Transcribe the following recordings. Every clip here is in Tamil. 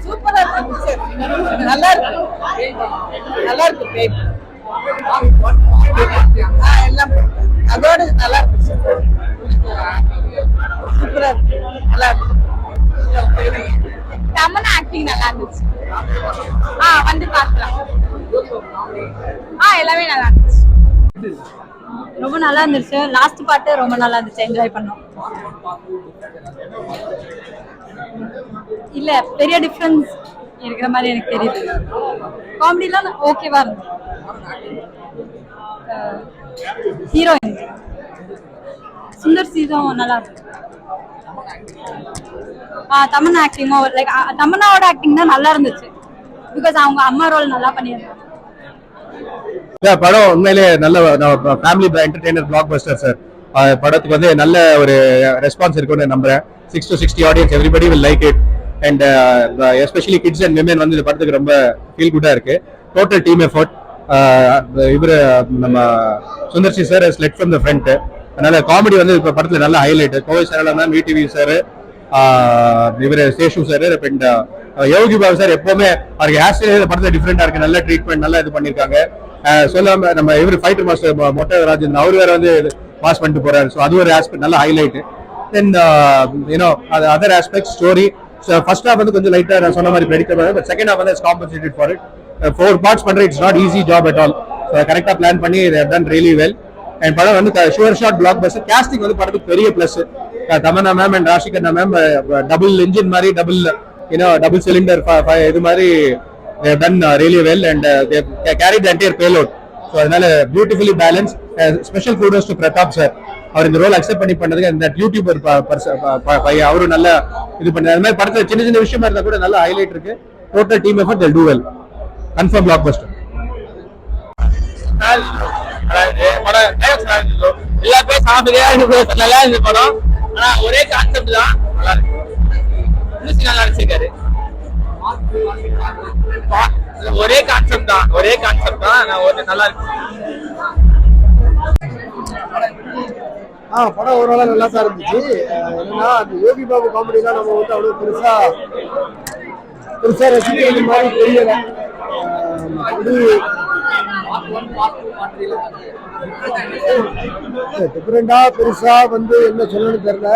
சூப்பரா இருக்கு. நல்லா இருக்கு. நல்லா இருக்கு பேய். எல்லாம் அதோட நல்லா இருக்கு. சூப்பரா இருக்கு. நல்லா இருக்கு. தமன்னா ஆக்டிங் நல்லா இருந்துச்சு. வந்து பார்க்கலாம். எல்லாமே நல்லா இருந்துச்சு. ரொம்ப நல்லா இருந்துச்சு. லாஸ்ட் பாட்டு ரொம்ப நல்லா இருந்துச்சு. என்ஜாய் பண்ணோம். இல்ல பெரிய டிஃபரன்ஸ் இருக்கிற மாதிரி எனக்கு தெரியுது. காமெடிலாம் ஓகேவா இருந்துச்சு. ஹீரோயின் சுந்தர் சீதும் நல்லா இருக்கு. தமன்னா ஆக்டிங்கும் லைக் தமன்னாவோட ஆக்டிங் தான் நல்லா இருந்துச்சு. பிகாஸ் அவங்க அம்மா ரோல் நல்லா பண்ணியிருந்தாங்க. படம் உண்மையிலே நல்ல family entertainer black Bastar sir. படத்துக்கு வந்து நல்ல ஒரு ரெஸ்பான்ஸ் இருக்குன்னு நம்புறேன். 6 to 60 audience everybody will like it. And especially kids and women வந்து இந்த படத்துக்கு ரொம்ப ஃபீல் குட்டா இருக்கு. Total team effort. இவரு நம்ம Sundar C sir led from the front. அதனால காமெடி வந்து இப்ப படத்துல நல்ல highlight. Kovai Sarala ma'am, VTV sir, இவரு Seshu sir, and Yogi Babu sir எப்பவுமே அவருக்கு ஹேர் ஸ்டைல் படத்துல டிஃப்ரெண்டா இருக்கு. நல்ல ட்ரீட்மெண்ட் நல்லா இது பண்ணிருக்காங்க. சொல்லாம நம்ம இவரு ஃபைட்டர் மாஸ்டர் மொட்டை ராஜேந்திரன் அவர் வேற வந்து பாஸ் பண்ணிட்டு போறாரு. ஸோ அது ஒரு ஆஸ்பெக்ட் நல்ல highlight. Then you know other aspect story. First half வந்து கொஞ்சம் லைட்டா நான் சொன்ன மாதிரி பிரெடிக்டபிள். பட் செகண்ட் ஹாஃப் வந்து காம்பன்சேட்டட் ஃபார் இட். 4 parts பண்ற it's not easy job at all. கரெக்டா பிளான் பண்ணி டன் ரியலி வெல். அண்ட் படம் வந்து sure shot black Bastar. Costing வந்து படத்துக்கு பெரிய plus. Tamannaah ma'am and Raashi Khanna ma'am double engine மாதிரி டபுள் சிலிண்டர் இது மாதிரி they have done really well and they have carried the entire payload. So அதனால beautifully balanced. Special kudos to Pratap sir. அவர் இந்த ரோல் அக்செப்ட் பண்ணி பண்ணதுக்கு இந்த யூடியூபர் பையன் அவரும் நல்ல இது பண்ணாரு. அது மாதிரி படத்துல சின்ன சின்ன விஷயமா இருந்தா கூட நல்ல ஹைலைட் இருக்கு. Total team effort they'll do well. Confirm blockbuster. எல்லா பேர் சாப்பிடுறியா நல்லா இருக்கு படம். ஆனா ஒரே கான்செப்ட் தான் நல்லா இருக்கு. மியூசிக் நல்லா அடிச்சிருக்காரு. ஒரே கான்செப்ட் தான் நல்லா இருக்கு. படம் ஓரளவு நல்லா தான் இருந்துச்சு. என்னன்னா அந்த யோகி பாபு காமெடிலாம் நம்ம வந்து அவ்வளவு பெருசா ரசிக்கிறது மாதிரி தெரியல. டிஃபரெண்டா பெருசா வந்து என்ன சொல்லணும்னு தெரியல.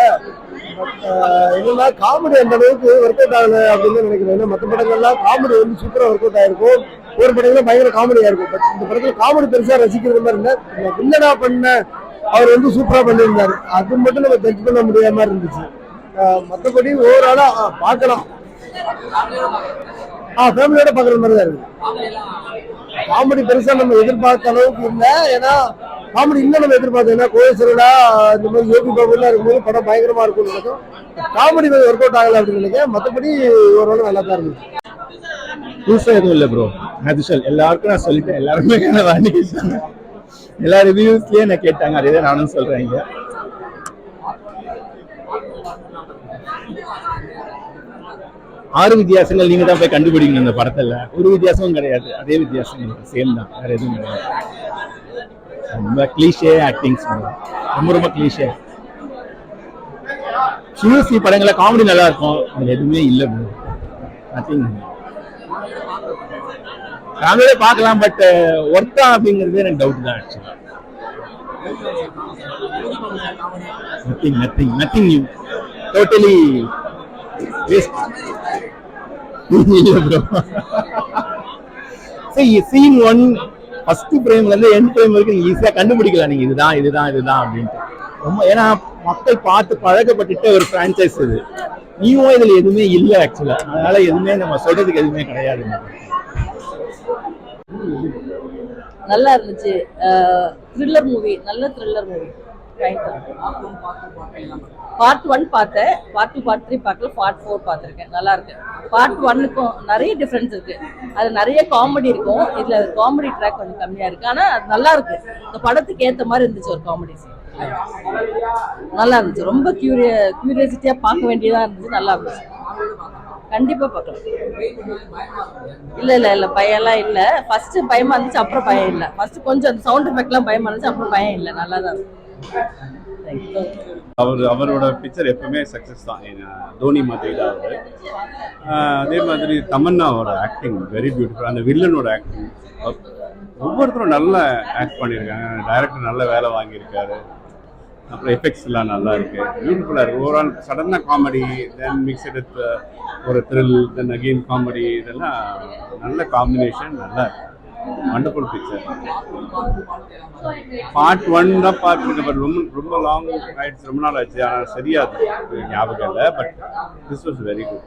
என்னன்னா காமெடி அந்த அளவுக்கு ஒர்க் அவுட் ஆகல அப்படின்னு நினைக்கிறேன். ஏன்னா மற்ற படங்கள்லாம் காமெடி வந்து சூப்பரா ஒர்க் அவுட் ஆயிருக்கும். ஒரு படத்துல பயங்கர காமெடியா இருக்கும். பட் இந்த படத்துல காமெடி பெருசா ரசிக்கிறது மாதிரி இருந்தா வில்லனா பண்ண அவர் வந்து சூப்பரா பண்ணியிருந்தாரு. அது மட்டும் நம்ம ஜட்ஜ் பண்ண முடியாம இருந்துச்சு. மற்றபடி ஓவராலா பார்க்கலாம். ஃபேமிலியோட பாக்குற மாதிரி தான் இருக்கு. காமெடி பெருசா நம்ம எதிர்பார்த்த அளவுக்கு இல்லை. ஏன்னா காமெடி இன்னும் நம்ம எதிர்பார்த்தோம். ஏன்னா கோயசரலா இந்த மாதிரி யோகி பாபு எல்லாம் இருக்கும்போது படம் பயங்கரமா இருக்கும்னு நினைக்கும். காமெடி ஒர்க் அவுட் ஆகல அப்படின்னு நினைக்கிறேன். மற்றபடி ஓரளவு நல்லா தான் இருந்துச்சு. புதுசா எதுவும் இல்லை ப்ரோ. எல்லாருக்கும் நான் சொல்லிட்டேன். எல்லாருமே வாங்கிட்டாங்க. எல்லா ரிவ்யூஸ்லயே நான் கேட்டாங்க. அதே தான் நானும் சொல்றேன். இங்க 6 வித்தியாசங்கள் நீங்க தான் போய் கண்டுபிடிக்கணும். இந்த படத்துல ஒரு வித்தியாசமும் கிடையாது. அதே வித்தியாசம் சேம் தான். வேற எதுவும் கிடையாது. ரொம்ப கிளீஷே ஆக்டிங்ஸ். ரொம்ப கிளீஷே. சிவசி படங்கள காமெடி நல்லா இருக்கும். அது எதுவுமே இல்லை ப்ரோ. நத்திங். ஃபேமிலியே பார்க்கலாம். பட் ஒர்த்தா அப்படிங்கிறது எனக்கு டவுட் தான். ஆக்சுவலா நத்திங் நியூ. Totally waste. இல்ல ப்ரோ. சீன் 1 ஃபர்ஸ்ட் ஃப்ரேம்ல இருந்து எண்ட் ஃப்ரேம் வரைக்கும் ஈஸியா கண்டுபிடிக்கலாம். நீங்க இதுதான் அப்படின்ட்டு. ரொம்ப ஏன்னா மக்கள் பார்த்து பழக்கப்பட்டுட்ட ஒரு பிரான்சைஸ் இது. நியூவா இதுல எதுவுமே இல்லை ஆக்சுவலா. அதனால எதுவுமே நம்ம சொல்றதுக்கு எதுவுமே கிடையாது. நல்லா இருந்துச்சு. Thriller movie. நல்ல த்ரில்லர் மூவி. பார்ட் 1 பார்த்தேன். பார்ட் 2 பார்ட் 3 பார்க்கல. பார்ட் 4 பார்த்துருக்கேன். நல்லா இருக்கு. பார்ட் 1க்கும் நிறைய டிஃபரன்ஸ் இருக்கு. அது நிறைய காமெடி இருக்கும். இதுல காமெடி ட்ராக் கொஞ்சம் கம்மியா இருக்கு. ஆனா அது நல்லா இருக்கு. இந்த படத்துக்கு ஏத்த மாதிரி இருந்துச்சு. ஒரு காமெடி நல்லா இருந்துச்சு. ரொம்ப கியூரியாசிட்டியா பார்க்க வேண்டியதா இருந்துச்சு. நல்லா இருந்துச்சு. கண்டிப்பா பார்க்கலாம். இல்ல பயம்லாம் இல்ல. ஃபர்ஸ்ட் பயமா இருந்துச்சு. அப்புறம் பயம் இல்ல. ஃபர்ஸ்ட் கொஞ்சம் சவுண்ட் எஃபெக்ட் எல்லாம் பயமா இருந்துச்சு. அப்புறம் பயம் இல்ல. நல்லா தான் இருக்கு. அவரோட பிக்சர் எப்பவுமே சக்ஸஸ் தான். தோனி மாதிரி தான் அவர். அதே மாதிரி தமன்னாவோட ஆக்டிங் வெரி பியூட்டிஃபுல். அந்த வில்லனோட ஆக்டிங் ஒவ்வொருத்தரும் நல்லா ஆக்ட் பண்ணியிருக்காங்க. டைரக்டர் நல்ல வேலை வாங்கியிருக்காரு. அப்புறம் எஃபெக்ட்ஸ் எல்லாம் நல்லா இருக்கு, பியூட்டிஃபுல்லாக இருக்கு. ஓவரால் சடனாக காமெடி, தென் மிக்சட் வித் ஒரு த்ரில், தென் அகெயின் காமெடி, இதெல்லாம் நல்ல காம்பினேஷன். நல்லா இருக்கு. Wonderful picture. பார்ட் 1 தான் பார்த்துருக்கேன். பட் ரொம்ப லாங் ஆயிடுச்சு, ரொம்ப நாள் ஆச்சு. ஆனால் சரியா ஞாபகம் இல்லை. But this was very good.